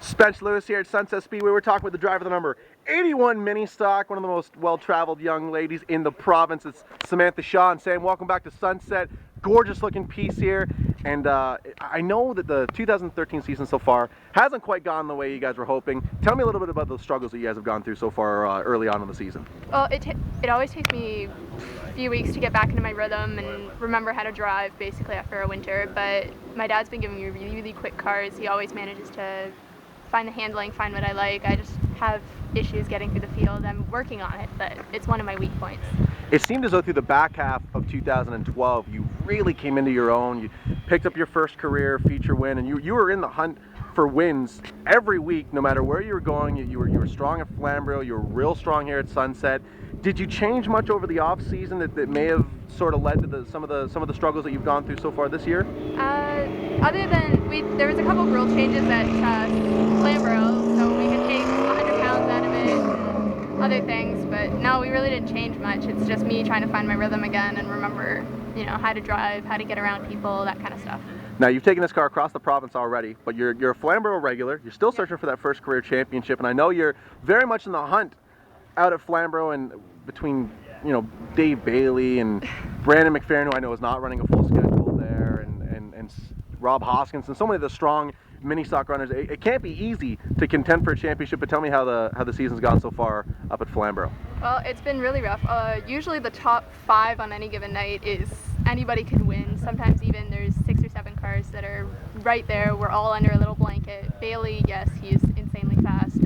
Spence Lewis here at Sunset Speedway. We're talking with the driver of the number 81 mini stock, one of the most well-traveled young ladies in the province. It's Samantha Shaw. And Sam, welcome back to Sunset. Gorgeous looking piece here. And I know that the 2013 season so far hasn't quite gone the way you guys were hoping. Tell me a little bit about the struggles that you guys have gone through so far early on in the season. Well, it always takes me a few weeks to get back into my rhythm and remember how to drive basically after a winter. But my dad's been giving me really quick cars. He always manages to find the handling, find what I like. I just have issues getting through the field. I'm working on it, but it's one of my weak points. It seemed as though through the back half of 2012, you really came into your own. You picked up your first career feature win, and you were in the hunt for wins every week, no matter where you were going. You were strong at Flamborough. You were real strong here at Sunset. Did you change much over the off season that may have sort of led to some of the struggles that you've gone through so far this year? Other than there was a couple of rule changes at Flamborough, so we could take 100 pounds out of it and other things, but no, we really didn't change much. It's just me trying to find my rhythm again and remember, how to drive, how to get around people, that kind of stuff. Now, you've taken this car across the province already, but you're a Flamborough regular. You're still searching for that first career championship, and I know you're very much in the hunt out at Flamborough and between, Dave Bailey and Brandon McFerrin, who I know is not running a full schedule there, and Rob Hoskins and so many of the strong mini stock runners. It can't be easy to contend for a championship, but tell me how the season's gone so far up at Flamborough. Well, it's been really rough. Usually the top 5 on any given night is anybody could win. Sometimes even there's 6 or 7 cars that are right there. We're all under a little blanket. Bailey, yes, he's insanely fast.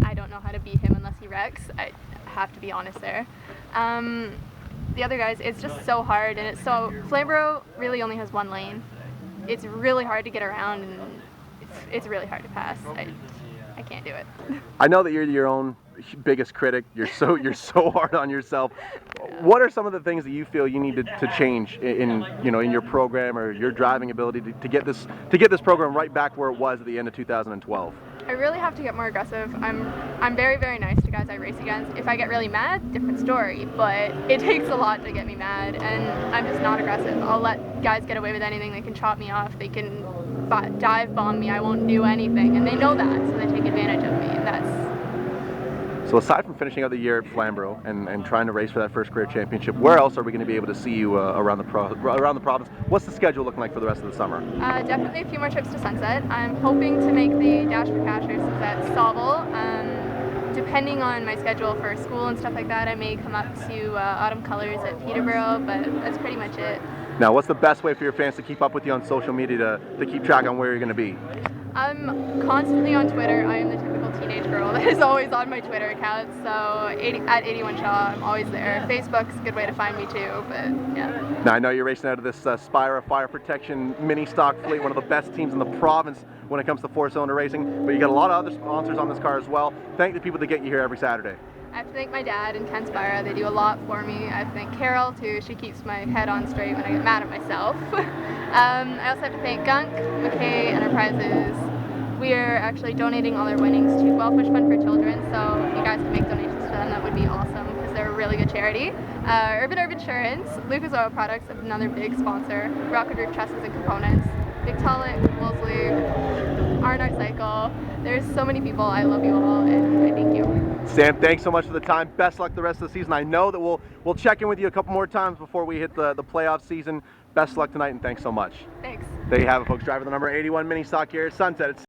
I don't know how to beat him unless he wrecks. I have to be honest there. The other guys, it's just so hard, and Flamborough really only has one lane. It's really hard to get around, and it's really hard to pass. I can't do it. I know that you're your own biggest critic. You're so hard on yourself. What are some of the things that you feel you need to change in your program or your driving ability to get this program right back where it was at the end of 2012? I really have to get more aggressive. I'm very, very nice to guys I race against. If I get really mad, different story, but it takes a lot to get me mad, and I'm just not aggressive. I'll let guys get away with anything. They can chop me off, they can dive bomb me, I won't do anything, and they know that, so they take advantage of me. So aside from finishing out the year at Flamborough and trying to race for that first career championship, where else are we going to be able to see you around the province? What's the schedule looking like for the rest of the summer? Definitely a few more trips to Sunset. I'm hoping to make the Dash for Cashers at Sauble. Depending on my schedule for school and stuff like that, I may come up to Autumn Colors at Peterborough, but that's pretty much it. Now, what's the best way for your fans to keep up with you on social media to keep track on where you're going to be? I'm constantly on Twitter. I am the typical teenage girl that is always on my Twitter account, so at 81 Shaw, I'm always there. Facebook's a good way to find me too, but yeah. Now, I know you're racing out of this Spira Fire Protection mini stock fleet, one of the best teams in the province when it comes to 4-cylinder racing, but you got a lot of other sponsors on this car as well. Thank the people that get you here every Saturday. I have to thank my dad and Ken Spira. They do a lot for me. I have to thank Carol too. She keeps my head on straight when I get mad at myself. I also have to thank Gunk, McKay Enterprises. We are actually donating all our winnings to Wellfish Fund for Children, so if you guys can make donations to them, that would be awesome because they're a really good charity. Urban Herb Insurance, Lucas Oil Products, another big sponsor. Rocket Roof Trusses and Components, Big Tolic, Wolseley, Arnott Cycle. There's so many people. I love you all, and I thank you. Sam, thanks so much for the time. Best luck the rest of the season. I know that we'll check in with you a couple more times before we hit the playoff season. Best luck tonight, and thanks so much. Thanks. There you have it, folks. Driver the number 81 mini stock here at Sunset.